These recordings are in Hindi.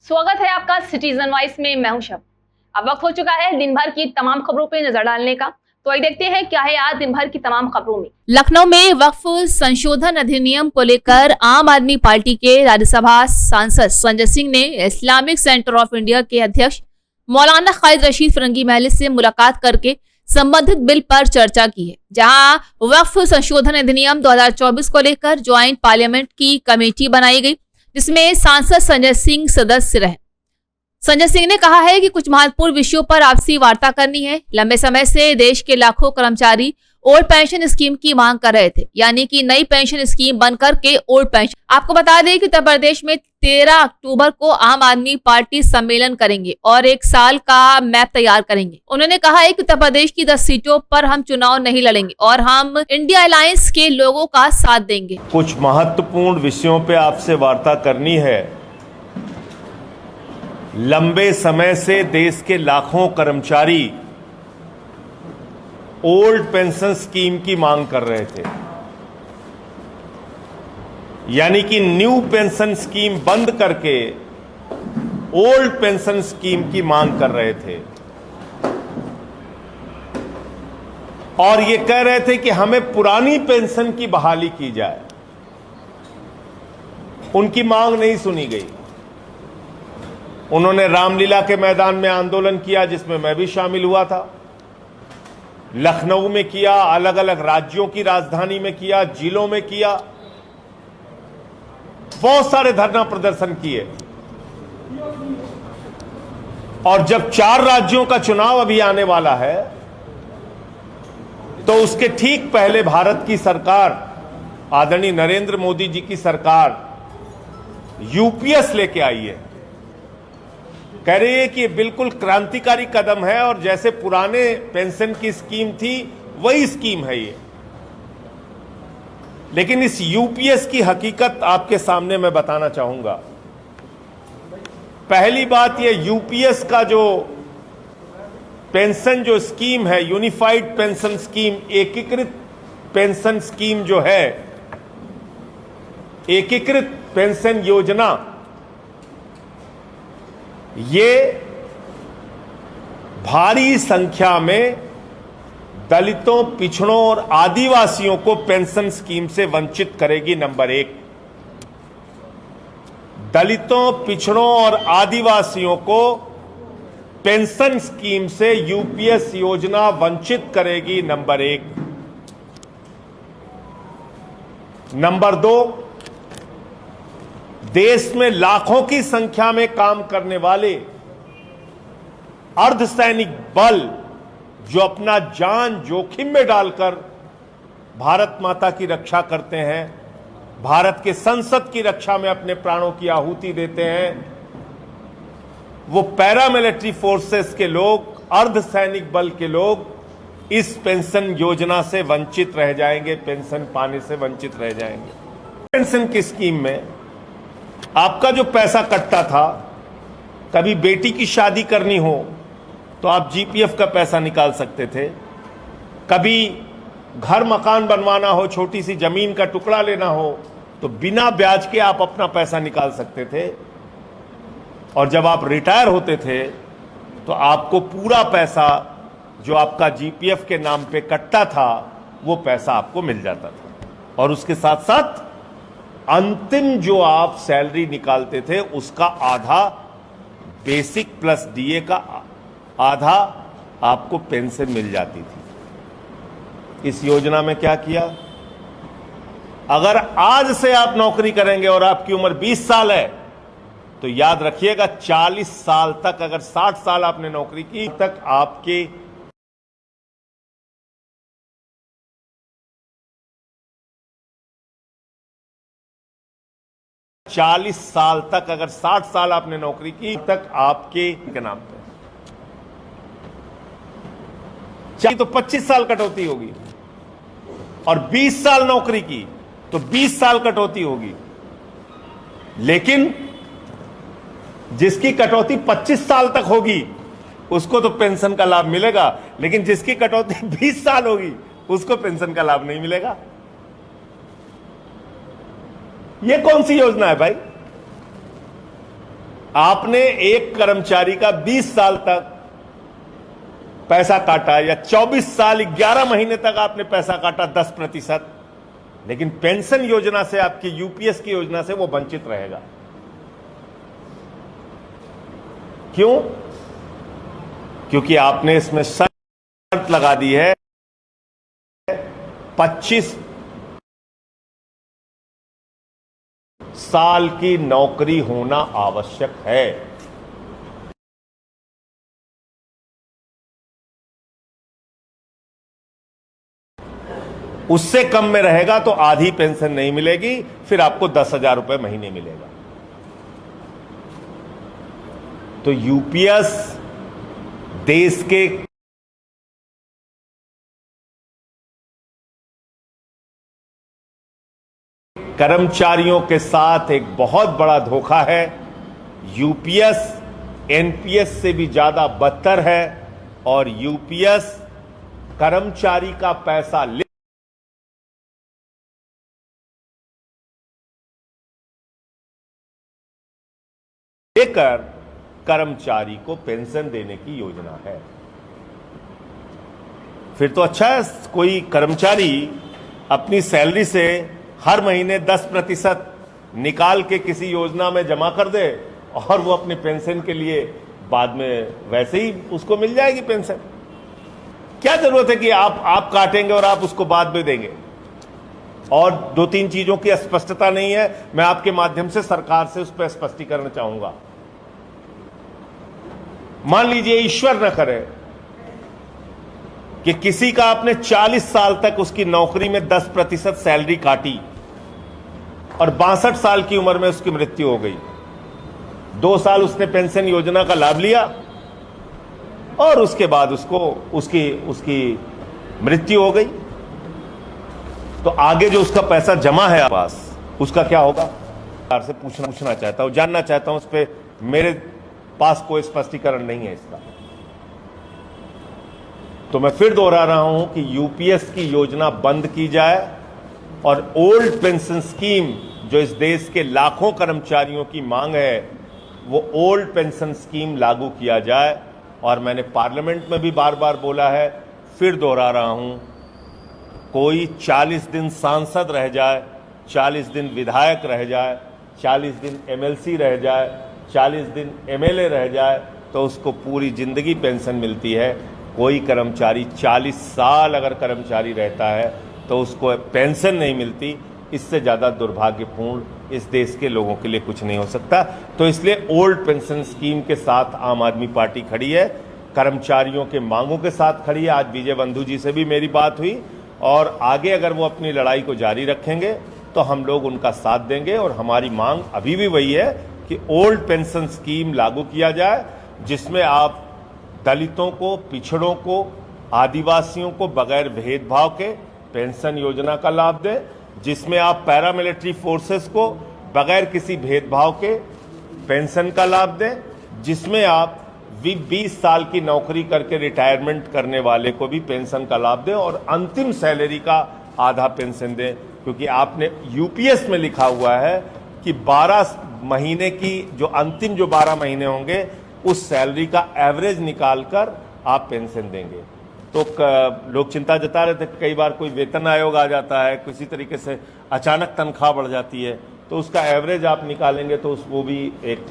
स्वागत है आपका सिटीजन वॉइस में। मैं हूं शब। अब वक्त हो चुका है दिन भर की तमाम खबरों पे नजर डालने का। तो आइए देखते हैं क्या है आज दिन भर की तमाम खबरों में। लखनऊ में वक्फ संशोधन अधिनियम को लेकर आम आदमी पार्टी के राज्यसभा सांसद संजय सिंह ने इस्लामिक सेंटर ऑफ इंडिया के अध्यक्ष मौलाना खालिद रशीद फिरंगी महल से मुलाकात करके संबंधित बिल पर चर्चा की है, जहां वक्फ संशोधन अधिनियम 2024 को लेकर ज्वाइंट पार्लियामेंट की कमेटी बनाई गई, जिसमें सांसद संजय सिंह सदस्य रहे। संजय सिंह ने कहा है कि कुछ महत्वपूर्ण विषयों पर आपसी वार्ता करनी है। लंबे समय से देश के लाखों कर्मचारी ओल्ड पेंशन स्कीम की मांग कर रहे थे, यानी कि नई पेंशन स्कीम बनकर के ओल्ड पेंशन। आपको बता दें कि उत्तर प्रदेश में 13 अक्टूबर को आम आदमी पार्टी सम्मेलन करेंगे और 1 साल का मैप तैयार करेंगे। उन्होंने कहा है कि उत्तर प्रदेश की 10 सीटों पर हम चुनाव नहीं लड़ेंगे और हम इंडिया अलायंस के लोगों का साथ देंगे। कुछ महत्वपूर्ण विषयों पे आपसे वार्ता करनी है। लंबे समय से देश के लाखों कर्मचारी ओल्ड पेंशन स्कीम की मांग कर रहे थे, यानी कि न्यू पेंशन स्कीम बंद करके ओल्ड पेंशन स्कीम की मांग कर रहे थे और ये कह रहे थे कि हमें पुरानी पेंशन की बहाली की जाए। उनकी मांग नहीं सुनी गई। उन्होंने रामलीला के मैदान में आंदोलन किया, जिसमें मैं भी शामिल हुआ था। लखनऊ में किया, अलग अलग राज्यों की राजधानी में किया, जिलों में किया, बहुत सारे धरना प्रदर्शन किए। और जब 4 राज्यों का चुनाव अभी आने वाला है, तो उसके ठीक पहले भारत की सरकार, आदरणीय नरेंद्र मोदी जी की सरकार यूपीएस लेके आई है। कह रही है कि बिल्कुल क्रांतिकारी कदम है और जैसे पुराने पेंशन की स्कीम थी वही स्कीम है ये। लेकिन इस यूपीएस की हकीकत आपके सामने मैं बताना चाहूंगा। पहली बात, ये यूपीएस का जो पेंशन जो स्कीम है, यूनिफाइड पेंशन स्कीम, एकीकृत पेंशन स्कीम जो है, एकीकृत पेंशन योजना, ये भारी संख्या में दलितों, पिछड़ों और आदिवासियों को पेंशन स्कीम से वंचित करेगी। नंबर 1, दलितों, पिछड़ों और आदिवासियों को पेंशन स्कीम से यूपीएस योजना वंचित करेगी। नंबर 1। नंबर 2, देश में लाखों की संख्या में काम करने वाले अर्धसैनिक बल जो अपना जान जोखिम में डालकर भारत माता की रक्षा करते हैं, भारत के संसद की रक्षा में अपने प्राणों की आहुति देते हैं, वो पैरामिलिट्री फोर्सेस के लोग, अर्धसैनिक बल के लोग इस पेंशन योजना से वंचित रह जाएंगे, पेंशन पाने से वंचित रह जाएंगे। पेंशन की स्कीम में आपका जो पैसा कटता था, कभी बेटी की शादी करनी हो तो आप जीपीएफ का पैसा निकाल सकते थे, कभी घर मकान बनवाना हो, छोटी सी जमीन का टुकड़ा लेना हो तो बिना ब्याज के आप अपना पैसा निकाल सकते थे। और जब आप रिटायर होते थे तो आपको पूरा पैसा जो आपका जीपीएफ के नाम पे कटता था वो पैसा आपको मिल जाता था। और उसके साथ साथ अंतिम जो आप सैलरी निकालते थे उसका आधा बेसिक प्लस डीए का आधा आपको पेंशन मिल जाती थी। इस योजना में क्या किया, अगर आज से आप नौकरी करेंगे और आपकी उम्र 20 साल है तो याद रखिएगा 40 साल तक, अगर 60 साल आपने नौकरी की तक आपके 40 साल तक, अगर 60 साल आपने नौकरी की तक आपके के नाम पे तो 25 साल कटौती होगी और 20 साल नौकरी की तो 20 साल कटौती होगी। लेकिन जिसकी कटौती 25 साल तक होगी उसको तो पेंशन का लाभ मिलेगा, लेकिन जिसकी कटौती 20 साल होगी उसको पेंशन का लाभ नहीं मिलेगा। ये कौन सी योजना है भाई? आपने एक कर्मचारी का 20 साल तक पैसा काटा या 24 साल 11 महीने तक आपने पैसा काटा 10%, लेकिन पेंशन योजना से, आपकी यूपीएस की योजना से वो वंचित रहेगा। क्यों? क्योंकि आपने इसमें शर्त लगा दी है 25 साल की नौकरी होना आवश्यक है। उससे कम में रहेगा तो आधी पेंशन नहीं मिलेगी, फिर आपको 10,000 रुपए महीने मिलेगा। तो यूपीएस देश के कर्मचारियों के साथ एक बहुत बड़ा धोखा है। यूपीएस एनपीएस से भी ज्यादा बदतर है और यूपीएस कर्मचारी का पैसा लेकर कर्मचारी को पेंशन देने की योजना है। फिर तो अच्छा है, कोई कर्मचारी अपनी सैलरी से हर महीने 10% निकाल के किसी योजना में जमा कर दे और वो अपनी पेंशन के लिए बाद में वैसे ही उसको मिल जाएगी पेंशन। क्या जरूरत है कि आप काटेंगे और आप उसको बाद में देंगे। और 2-3 चीजों की स्पष्टता नहीं है, मैं आपके माध्यम से सरकार से उस पर स्पष्टीकरण चाहूंगा। मान लीजिए, ईश्वर न करे कि किसी का आपने 40 साल तक उसकी नौकरी में 10% सैलरी काटी और 62 साल की उम्र में उसकी मृत्यु हो गई। 2 साल उसने पेंशन योजना का लाभ लिया और उसके बाद उसकी मृत्यु हो गई। तो आगे जो उसका पैसा जमा है पास, उसका क्या होगा? सरकार से पूछना चाहता हूं, जानना चाहता हूं। उस पर मेरे पास कोई स्पष्टीकरण नहीं है इसका। तो मैं फिर दोहरा रहा हूं कि यूपीएस की योजना बंद की जाए और ओल्ड पेंशन स्कीम, जो इस देश के लाखों कर्मचारियों की मांग है, वो ओल्ड पेंशन स्कीम लागू किया जाए। और मैंने पार्लियामेंट में भी बार बार बोला है, फिर दोहरा रहा हूं, कोई 40 दिन सांसद रह जाए, 40 दिन विधायक रह जाए, 40 दिन एमएलसी रह जाए, 40 दिन एमएलए रह जाए, तो उसको पूरी जिंदगी पेंशन मिलती है। कोई कर्मचारी 40 साल अगर कर्मचारी रहता है तो उसको पेंशन नहीं मिलती। इससे ज़्यादा दुर्भाग्यपूर्ण इस देश के लोगों के लिए कुछ नहीं हो सकता। तो इसलिए ओल्ड पेंशन स्कीम के साथ आम आदमी पार्टी खड़ी है, कर्मचारियों के मांगों के साथ खड़ी है। आज विजय बंधु जी से भी मेरी बात हुई और आगे अगर वो अपनी लड़ाई को जारी रखेंगे तो हम लोग उनका साथ देंगे। और हमारी मांग अभी भी वही है कि ओल्ड पेंशन स्कीम लागू किया जाए, जिसमें आप दलितों को, पिछड़ों को, आदिवासियों को बगैर भेदभाव के पेंशन योजना का लाभ दें, जिसमें आप पैरामिलिट्री फोर्सेस को बगैर किसी भेदभाव के पेंशन का लाभ दें, जिसमें आप 20 साल की नौकरी करके रिटायरमेंट करने वाले को भी पेंशन का लाभ दें और अंतिम सैलरी का आधा पेंशन दें। क्योंकि आपने यूपीएस में लिखा हुआ है कि 12 महीने की जो अंतिम 12 महीने होंगे, उस सैलरी का एवरेज निकालकर आप पेंशन देंगे। तो लोग चिंता जता रहे थे, कई बार कोई वेतन आयोग आ जाता है, किसी तरीके से अचानक तनख्वाह बढ़ जाती है, तो उसका एवरेज आप निकालेंगे तो वो भी एक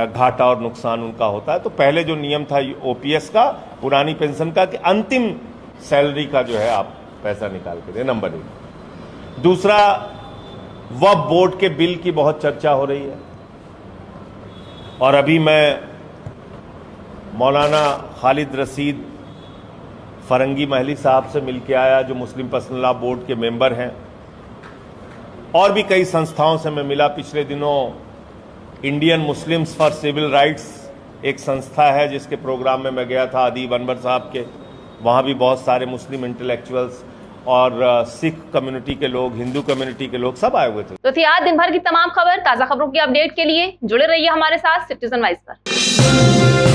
घाटा और नुकसान उनका होता है। तो पहले जो नियम था ओपीएस का, पुरानी पेंशन का, कि अंतिम सैलरी का जो है आप पैसा निकाल के दें, नंबर 1। दूसरा, वक्फ बोर्ड के बिल की बहुत चर्चा हो रही है और अभी मैं मौलाना खालिद रशीद फरंगी महली साहब से मिलके आया, जो मुस्लिम पर्सनल लॉ बोर्ड के मेंबर हैं, और भी कई संस्थाओं से मैं मिला। पिछले दिनों Indian Muslims for civil rights एक संस्था है जिसके प्रोग्राम में मैं गया था, अदीब अनवर साहब के। वहाँ भी बहुत सारे मुस्लिम इंटेलेक्चुअल्स और सिख कम्युनिटी के लोग, हिंदू कम्युनिटी के लोग सब आए हुए थे। तो थी आज दिन भर की तमाम खबर, ताज़ा खबरों की अपडेट के लिए जुड़े रहिए हमारे साथ सिटीजन वाइज पर।